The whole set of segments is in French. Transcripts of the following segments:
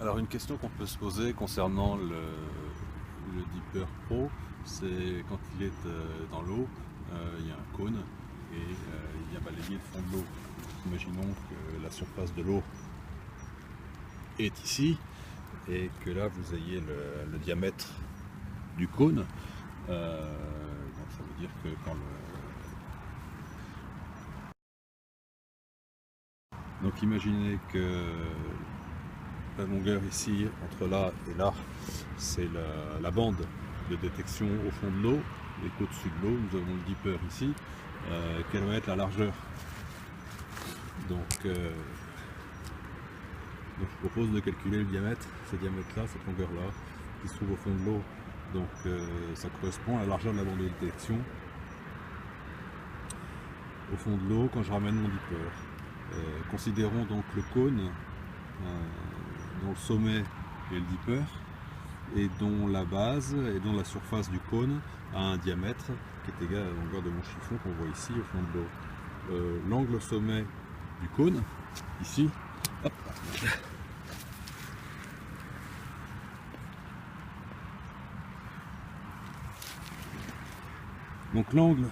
Alors une question qu'on peut se poser concernant le Dipper Pro, c'est quand il est dans l'eau, il y a un cône et il vient balayer le fond de l'eau. Imaginons que la surface de l'eau est ici et que là vous ayez le diamètre du cône. Donc ça veut dire que quand Donc imaginez que la longueur ici, entre là et là, c'est la bande de détection au fond de l'eau, et qu'au-dessus de l'eau, nous avons le dipper ici. Quelle va être la largeur? Donc je propose de calculer le diamètre, ce diamètre-là, cette longueur-là, qui se trouve au fond de l'eau. Donc ça correspond à la largeur de la bande de détection au fond de l'eau quand je ramène mon dipper. Considérons donc le cône dont le sommet est le dipper et dont la base et dont la surface du cône a un diamètre qui est égal à la longueur de mon chiffon qu'on voit ici au fond de l'eau. L'angle sommet du cône, ici, hop, donc l'angle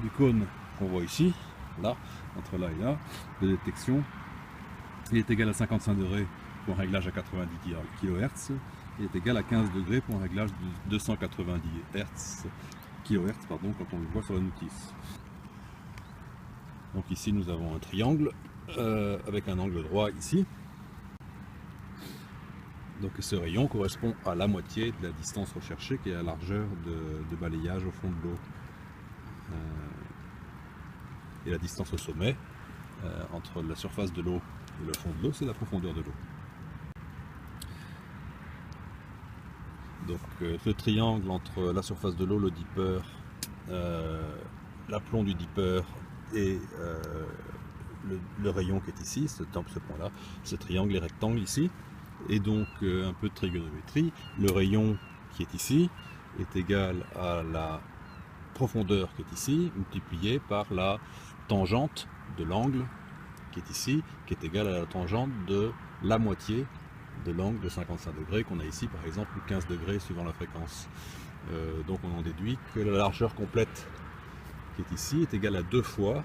du cône qu'on voit ici, là, entre là et là, de détection, il est égal à 55 degrés pour un réglage à 90 kHz, il est égal à 15 degrés pour un réglage de 290 kHz, pardon, quand on le voit sur la notice. Donc ici nous avons un triangle avec un angle droit ici. Donc ce rayon correspond à la moitié de la distance recherchée qui est la largeur de balayage au fond de l'eau. Et la distance au sommet entre la surface de l'eau et le fond de l'eau, c'est la profondeur de l'eau. Donc ce triangle entre la surface de l'eau, le dipper, l'aplomb du dipper et le rayon qui est ici, ce point-là, ce triangle est rectangle ici, et donc un peu de trigonométrie, le rayon qui est ici est égal à la profondeur qui est ici, multiplié par la tangente de l'angle qui est ici, qui est égale à la tangente de la moitié de l'angle de 55 degrés qu'on a ici, par exemple, ou 15 degrés suivant la fréquence. Donc on en déduit que la largeur complète qui est ici est égale à 2 fois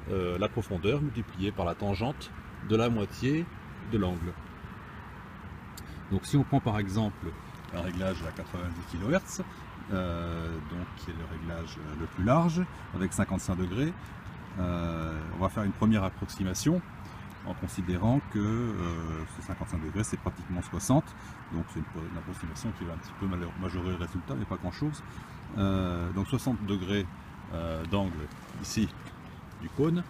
la profondeur multipliée par la tangente de la moitié de l'angle. Donc si on prend par exemple un réglage à 90 kHz, donc qui est le réglage le plus large, avec 55 degrés, on va faire une première approximation en considérant que ce 55 degrés c'est pratiquement 60, donc c'est une approximation qui va un petit peu majorer le résultat, mais pas grand chose. Donc 60 degrés d'angle ici du cône,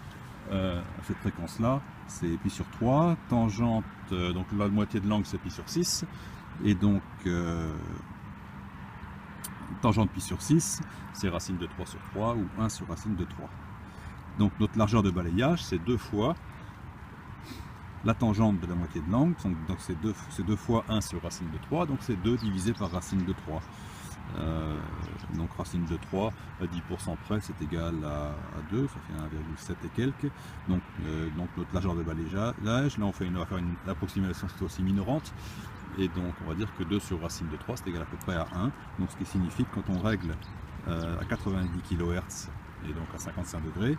à cette fréquence là c'est pi sur 3, tangente, donc la moitié de l'angle c'est pi sur 6, et donc tangente pi sur 6 c'est racine de 3 sur 3 ou 1 sur racine de 3. Donc notre largeur de balayage c'est 2 fois la tangente de la moitié de l'angle, donc c'est 2 fois 1 sur racine de 3, donc c'est 2 divisé par racine de 3. Donc racine de 3 à 10% près c'est égal à 2, ça fait 1,7 et quelques. Donc notre largeur de balayage, là on va faire une approximation cette fois-ci minorante, et donc on va dire que 2 sur racine de 3 c'est égal à peu près à 1, donc ce qui signifie que quand on règle à 90 kHz et donc à 55 degrés,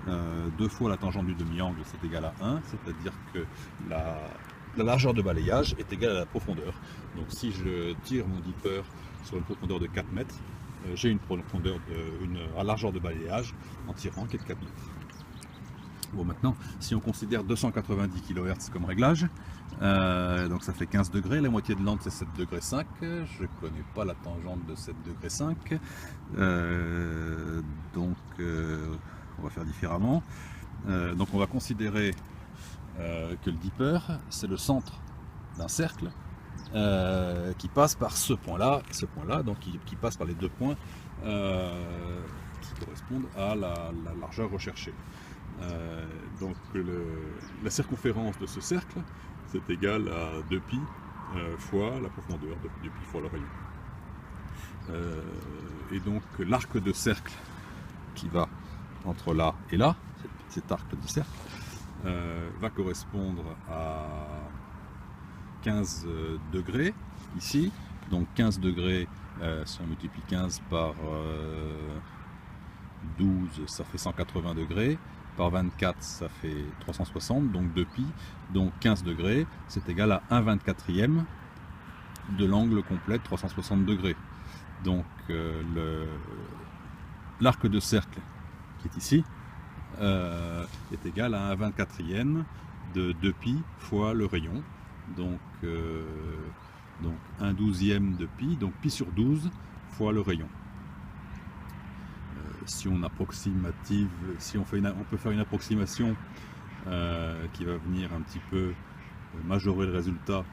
2 fois la tangente du demi-angle c'est égal à 1, c'est-à-dire que la largeur de balayage est égale à la profondeur. Donc si je tire mon dipper sur une profondeur de 4 mètres, j'ai une largeur de balayage en tirant qui est de 4 mètres. Bon, maintenant, si on considère 290 kHz comme réglage, donc ça fait 15 degrés, la moitié de l'angle c'est 7 degrés 5, je ne connais pas la tangente de 7 degrés 5, donc on va faire différemment. Donc on va considérer que le dipper c'est le centre d'un cercle qui passe par ce point-là, donc qui passe par les deux points qui correspondent à la largeur recherchée. Donc la circonférence de ce cercle c'est égal à 2π fois la profondeur, 2π fois le rayon. Et donc l'arc de cercle qui va entre là et là, cet arc de cercle, va correspondre 15 degrés ici. Donc 15 degrés, si on multiplie 15 par 12, ça fait 180 degrés. Par 24, ça fait 360, donc 2π. Donc 15 degrés, c'est égal à 1/24e de l'angle complet de 360 degrés. Donc l'arc de cercle qui est ici est égal à 1/24e de 2π fois le rayon. Donc 1/12e de π, donc π sur 12 fois le rayon. Si on approximative, si on peut faire une approximation qui va venir un petit peu majorer le résultat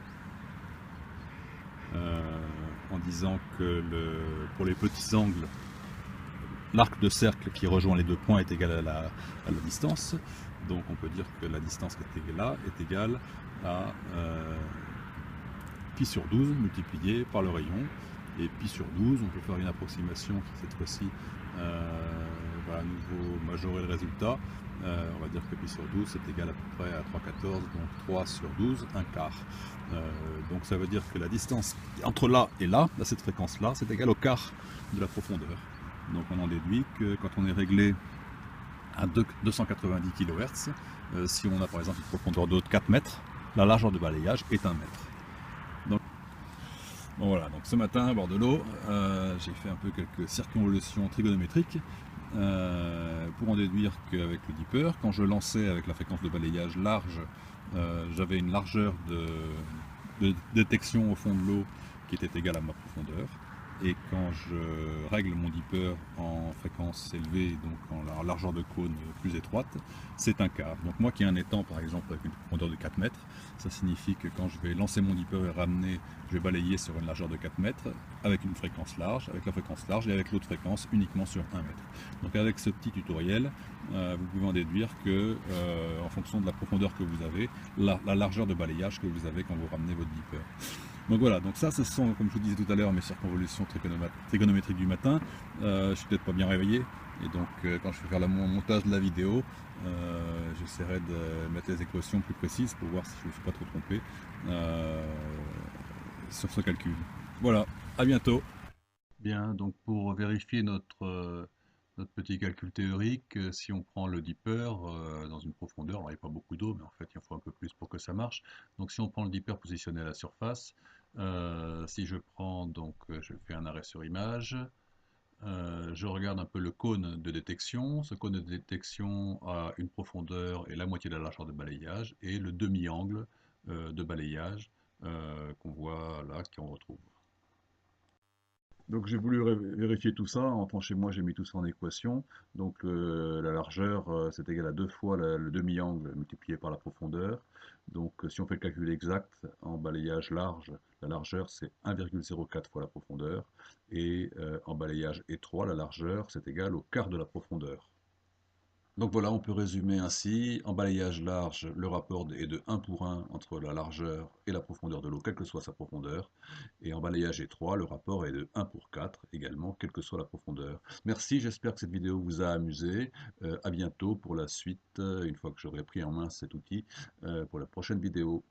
en disant que pour les petits angles, l'arc de cercle qui rejoint les deux points est égal à la distance. Donc on peut dire que la distance qui est là est égale à π sur 12 multiplié par le rayon. Et π sur 12, on peut faire une approximation qui cette fois-ci va à nouveau majorer le résultat. On va dire que π sur 12 c'est égal à peu près à 3/14, donc 3 sur 12, un quart. Donc ça veut dire que la distance entre là et là, à cette fréquence-là, c'est égal au quart de la profondeur. Donc on en déduit que quand on est réglé à 290 kHz, si on a par exemple une profondeur d'eau de 4 mètres, la largeur de balayage est 1 mètre. Bon voilà, donc ce matin à bord de l'eau, j'ai fait un peu quelques circonvolutions trigonométriques pour en déduire qu'avec le dipper, quand je lançais avec la fréquence de balayage large, j'avais une largeur de détection au fond de l'eau qui était égale à ma profondeur. Et quand je règle mon dipper en fréquence élevée, donc en largeur de cône plus étroite, c'est un quart. Donc moi qui ai un étang par exemple avec une profondeur de 4 mètres, ça signifie que quand je vais lancer mon dipper et ramener, je vais balayer sur une largeur de 4 mètres avec une fréquence large, avec la fréquence large et avec l'autre fréquence uniquement sur 1 mètre. Donc avec ce petit tutoriel, vous pouvez en déduire que en fonction de la profondeur que vous avez, la largeur de balayage que vous avez quand vous ramenez votre dipper. Donc voilà, donc ça ce sont, comme je vous disais tout à l'heure, mes circonvolutions trigonométriques du matin. Je suis peut-être pas bien réveillé, et donc quand je vais faire le montage de la vidéo, j'essaierai de mettre les équations plus précises pour voir si je ne me suis pas trop trompé sur ce calcul. Voilà, à bientôt. Bien, donc pour vérifier notre petit calcul théorique, si on prend le dipper dans une profondeur, alors il n'y a pas beaucoup d'eau, mais en fait il en faut un peu plus pour que ça marche. Donc si on prend le dipper positionné à la surface, si je prends, donc je fais un arrêt sur image, je regarde un peu le cône de détection. Ce cône de détection a une profondeur et la moitié de la largeur de balayage, et le demi-angle de balayage qu'on voit là, qu'on retrouve. Donc j'ai voulu vérifier tout ça. En rentrant chez moi, j'ai mis tout ça en équation. Donc la largeur, c'est égal à 2 fois le demi-angle multiplié par la profondeur. Donc si on fait le calcul exact, en balayage large, la largeur c'est 1,04 fois la profondeur. Et en balayage étroit, la largeur c'est égal au quart de la profondeur. Donc voilà, on peut résumer ainsi. En balayage large, le rapport est de 1 pour 1 entre la largeur et la profondeur de l'eau, quelle que soit sa profondeur. Et en balayage étroit, le rapport est de 1 pour 4 également, quelle que soit la profondeur. Merci, j'espère que cette vidéo vous a amusé. À bientôt pour la suite, une fois que j'aurai pris en main cet outil, pour la prochaine vidéo.